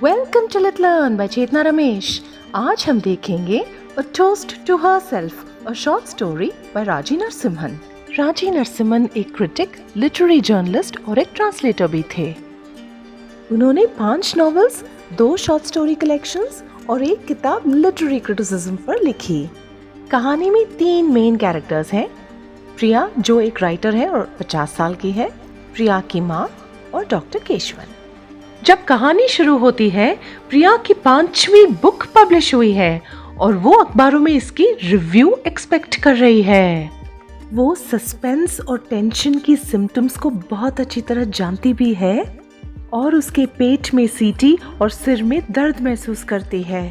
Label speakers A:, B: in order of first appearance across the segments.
A: Welcome to let's learn by Chetna Ramesh. आज हम देखेंगे a toast to herself, a short story by Raji Narasimhan. राजी नरसिम्हन एक क्रिटिक, लिटरेरी जर्नलिस्ट और एक ट्रांसलेटर भी थे। उन्होंने 5 नॉवेल्स, 2 शॉर्ट स्टोरी कलेक्शंस और एक किताब लिटरेरी क्रिटिसिज्म पर लिखी। कहानी में 3 मेन कैरेक्टर्स हैं। प्रिया जो एक राइटर है और 50 साल की है, प्रिया की माँ और डॉक्टर केशवन। जब कहानी शुरू होती है, प्रिया की 5वीं बुक पब्लिश हुई है और वो अखबारों में इसकी रिव्यू एक्सपेक्ट कर रही है। वो सस्पेंस और टेंशन की सिम्टम्स को बहुत अच्छी तरह जानती भी है और उसके पेट में सीटी और सिर में दर्द महसूस करती है।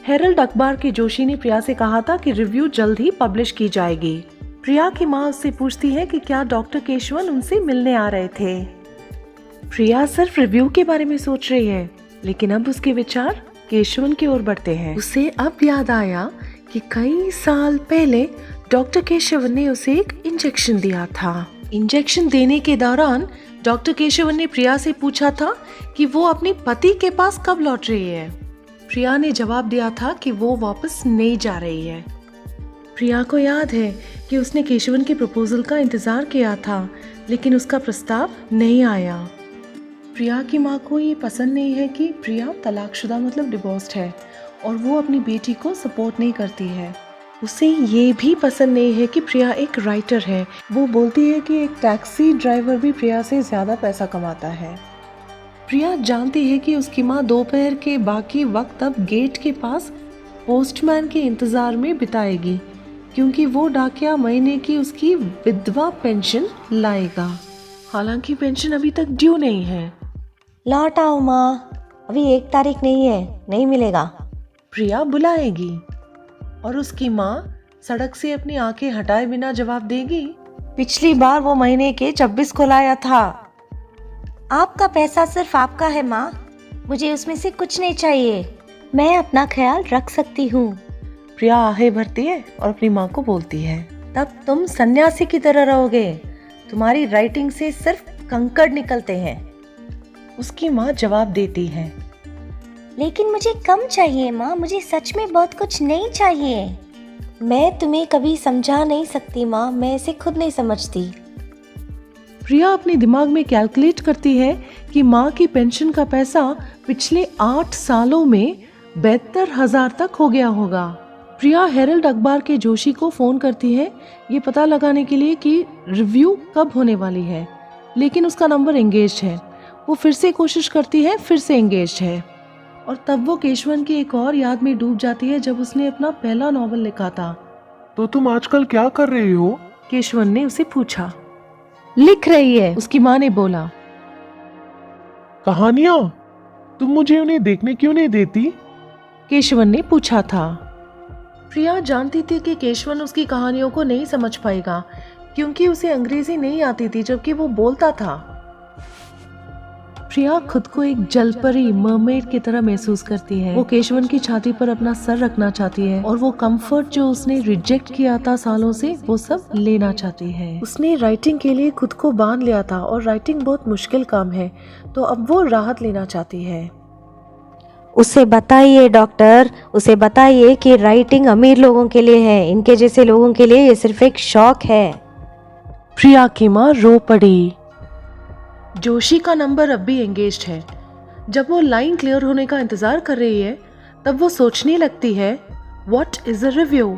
A: हेरल्ड अखबार के जोशी ने प्रिया से कहा था कि रिव्यू जल्द ही पब्लिश की जाएगी। प्रिया की माँ उससे पूछती है कि क्या डॉक्टर केशवन उनसे मिलने आ रहे थे। प्रिया सिर्फ रिव्यू के बारे में सोच रही है, लेकिन अब उसके विचार केशवन की ओर बढ़ते हैं। उसे अब याद आया कि कई साल पहले डॉक्टर केशवन ने उसे एक इंजेक्शन दिया था। इंजेक्शन देने के दौरान डॉक्टर केशवन ने प्रिया से पूछा था कि वो अपने पति के पास कब लौट रही है। प्रिया ने जवाब दिया था कि वो वापस नहीं जा रही है। प्रिया को याद है कि उसने केशवन के प्रपोजल का इंतजार किया था, लेकिन उसका प्रस्ताव नहीं आया। प्रिया की माँ को ये पसंद नहीं है कि प्रिया तलाकशुदा मतलब डिवोर्स्ड है और वो अपनी बेटी को सपोर्ट नहीं करती है। उसे ये भी पसंद नहीं है कि प्रिया एक राइटर है। वो बोलती है कि एक टैक्सी ड्राइवर भी प्रिया से ज़्यादा पैसा कमाता है। प्रिया जानती है कि उसकी माँ दोपहर के बाकी वक्त अब गेट के पास पोस्टमैन के इंतज़ार में बिताएगी, क्योंकि वो डाकिया महीने की उसकी विधवा पेंशन लाएगा। हालांकि पेंशन अभी तक ड्यू नहीं है।
B: लौट आओ माँ, अभी 1 तारीख नहीं है, नहीं मिलेगा।
A: प्रिया बुलाएगी और उसकी माँ सड़क से अपनी आंखें हटाए बिना जवाब देगी,
B: पिछली बार वो महीने के 26 को लाया था। आपका पैसा सिर्फ आपका है माँ, मुझे उसमें से कुछ नहीं चाहिए, मैं अपना ख्याल रख सकती हूँ।
A: प्रिया आहें भरती है और अपनी माँ को बोलती है, तब तुम सन्यासी की तरह रहोगे, तुम्हारी राइटिंग से सिर्फ कंकड़ निकलते हैं। उसकी माँ जवाब देती है,
B: लेकिन मुझे कम चाहिए माँ, मुझे सच में बहुत कुछ नहीं चाहिए। मैं तुम्हें कभी समझा नहीं सकती माँ, मैं इसे खुद नहीं समझती।
A: प्रिया अपने दिमाग में कैलकुलेट करती है कि माँ की पेंशन का पैसा पिछले 8 सालों में 72,000 तक हो गया होगा। प्रिया हेरल्ड अखबार के जोशी को फोन करती है ये पता लगाने के लिए कि रिव्यू कब होने वाली है, लेकिन उसका नंबर एंगेज्ड है। वो फिर से कोशिश करती है, फिर से एंगेज्ड है और तब वो केशवन की एक और याद में डूब जाती है जब उसने अपना पहला नॉवल लिखा था।
C: तो तुम आजकल क्या कर रही हो?
A: केशवन ने उसे पूछा। लिख रही है, उसकी माँ ने बोला।
C: कहानियाँ? तुम मुझे उन्हें देखने क्यों नहीं देती?
A: केशवन ने पूछा था। प्रिया जानती थी कि केशवन उसकी कहानियों को नहीं समझ पाएगा, क्योंकि उसे अंग्रेजी नहीं आती थी जबकि वो बोलता था। प्रिया खुद को एक जलपरी मरमेड की तरह महसूस करती है। वो केशवन की छाती पर अपना सर रखना चाहती है और वो कंफर्ट जो उसने रिजेक्ट किया था सालों से, वो सब लेना चाहती है। उसने राइटिंग के लिए खुद को बांध लिया था और राइटिंग बहुत मुश्किल काम है, तो अब वो राहत लेना चाहती है।
B: उसे बताइए डॉक्टर, उसे बताइए कि राइटिंग अमीर लोगों के लिए है, इनके जैसे लोगों के लिए ये सिर्फ एक शौक है।
A: प्रिया की माँ रो पड़ी। जोशी का नंबर अब भी एंगेज्ड है। जब वो लाइन क्लियर होने का इंतजार कर रही है, तब वो सोचने लगती है, what is a review?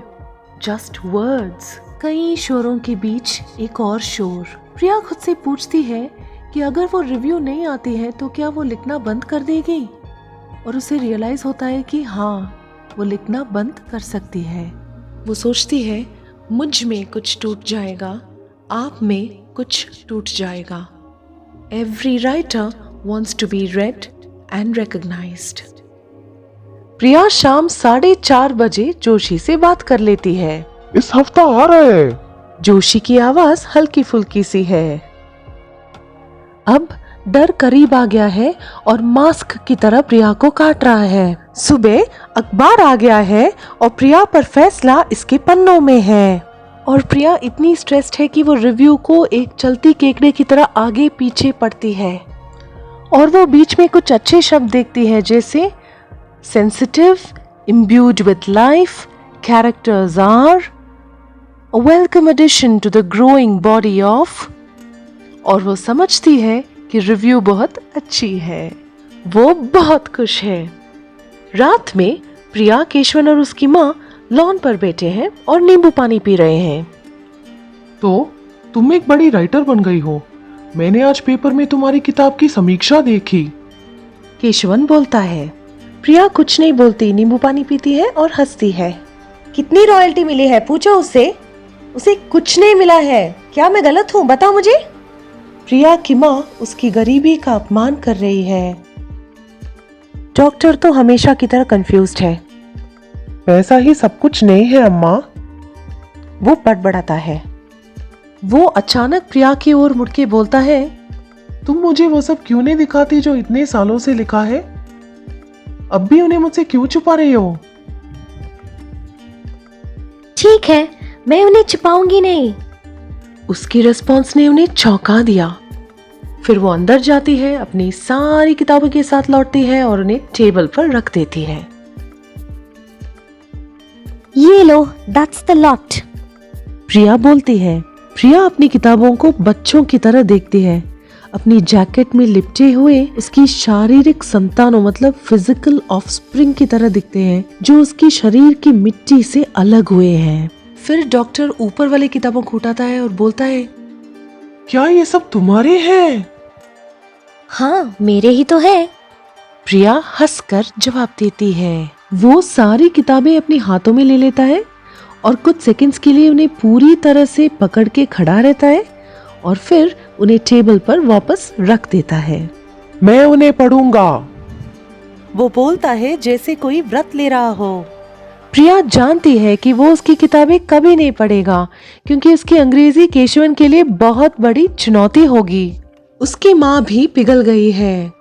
A: Just words. कई शोरों के बीच एक और शोर। प्रिया खुद से पूछती है कि अगर वो रिव्यू नहीं आती है तो क्या वो लिखना बंद कर देगी? और उसे रियलाइज होता है कि हाँ, वो लिखना बंद कर सकती है। वो सोचती है, मुझ में कुछ टूट जाएगा, आप में कुछ टूट जाएगा। Every writer wants to be read and recognized. प्रिया शाम 4:30 बजे जोशी से बात कर लेती है।
C: इस हफ्ता आ रहा है।
A: जोशी की आवाज हल्की फुल्की सी है। अब डर करीब आ गया है और मास्क की तरह प्रिया को काट रहा है। सुबह अखबार आ गया है और प्रिया पर फैसला इसके पन्नों में है। और प्रिया इतनी स्ट्रेस्ड है कि वो रिव्यू को एक चलती केकड़े की तरह आगे पीछे पढ़ती है। और वो बीच में कुछ अच्छे शब्द देखती है, जैसे sensitive, imbued with life, characters are, a welcome addition to the growing body of, और वो समझती है कि रिव्यू बहुत अच्छी है। वो बहुत खुश है। रात में प्रिया, केशवन और उसकी माँ लॉन पर बैठे हैं और नींबू पानी पी रहे हैं।
C: तो तुम एक बड़ी राइटर बन गई हो। मैंने आज पेपर में तुम्हारी किताब की समीक्षा देखी।
A: केशवन बोलता है। प्रिया कुछ नहीं बोलती, नींबू पानी पीती है और हंसती है।
B: कितनी रॉयल्टी मिली है, पूछो उससे। उसे कुछ नहीं मिला है। क्या मैं गलत हूँ, बताओ मुझे।
A: प्रिया की माँ उसकी गरीबी का अपमान कर रही है। डॉक्टर तो हमेशा की तरह कंफ्यूज्ड है।
C: पैसा ही सब कुछ नहीं है अम्मा।
A: वो बड़बड़ाता है। वो अचानक प्रिया की ओर मुड़ के बोलता है,
C: तुम मुझे वो सब क्यों नहीं दिखाती जो इतने सालों से लिखा है? अब भी उन्हें मुझसे क्यों छुपा रही हो?
B: ठीक है, मैं उन्हें छुपाऊंगी नहीं।
A: उसकी रिस्पॉन्स ने उन्हें चौंका दिया। फिर वो अंदर जाती है, अपनी सारी किताबों के साथ लौटती है और उन्हें टेबल पर रख देती है।
B: ये लो, दैट्स द लॉट।
A: प्रिया बोलती है। प्रिया अपनी किताबों को बच्चों की तरह देखती है। अपनी जैकेट में लिपटे हुए उसकी शारीरिक संतानों, मतलब फिजिकल ऑफस्प्रिंग की तरह दिखते हैं, जो उसकी शरीर की मिट्टी से अलग हुए हैं। फिर डॉक्टर ऊपर वाली किताबों को उठाता है और बोलता है,
C: क्या ये सब तुम्हारे हैं?
B: हाँ, मेरे ही तो है।
A: प्रिया हंसकर जवाब देती है। वो सारी किताबें अपने हाथों में ले लेता है और कुछ सेकंड्स के लिए उन्हें पूरी तरह से पकड़ के खड़ा रहता है और फिर उन्हें टेबल पर वापस रख देता है।
C: मैं उन्हें पढ़ूंगा।
A: वो बोलता है जैसे कोई व्रत ले रहा हो। प्रिया जानती है कि वो उसकी किताबें कभी नहीं पढ़ेगा, क्योंकि उसकी अंग्रेजी केशवन के लिए बहुत बड़ी चुनौती होगी। उसकी माँ भी पिघल गई है।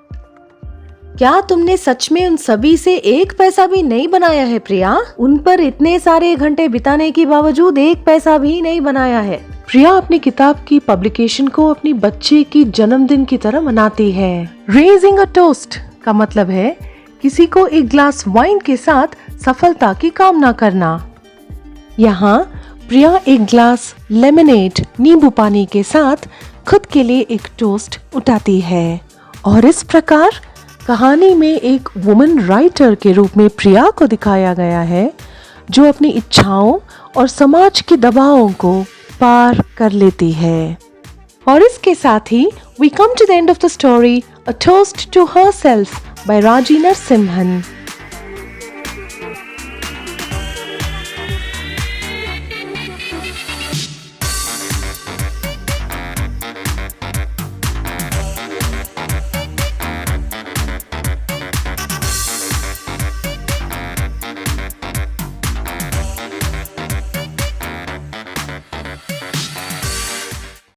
B: क्या तुमने सच में उन सभी से एक पैसा भी नहीं बनाया है प्रिया? उन पर इतने सारे घंटे बिताने के बावजूद एक पैसा भी नहीं बनाया है।
A: प्रिया अपनी किताब की पब्लिकेशन को अपनी बच्चे की जन्मदिन की तरह मनाती है। रेजिंग अ टोस्ट का मतलब है किसी को एक ग्लास वाइन के साथ सफलता की कामना करना। यहाँ प्रिया एक ग्लास लेमनेड, नींबू पानी के साथ खुद के लिए एक टोस्ट उठाती है। और इस प्रकार कहानी में एक वुमन राइटर के रूप में प्रिया को दिखाया गया है, जो अपनी इच्छाओं और समाज के दबावों को पार कर लेती है। और इसके साथ ही we come to the end of the story, A Toast to Herself by राजी नरसिम्हन।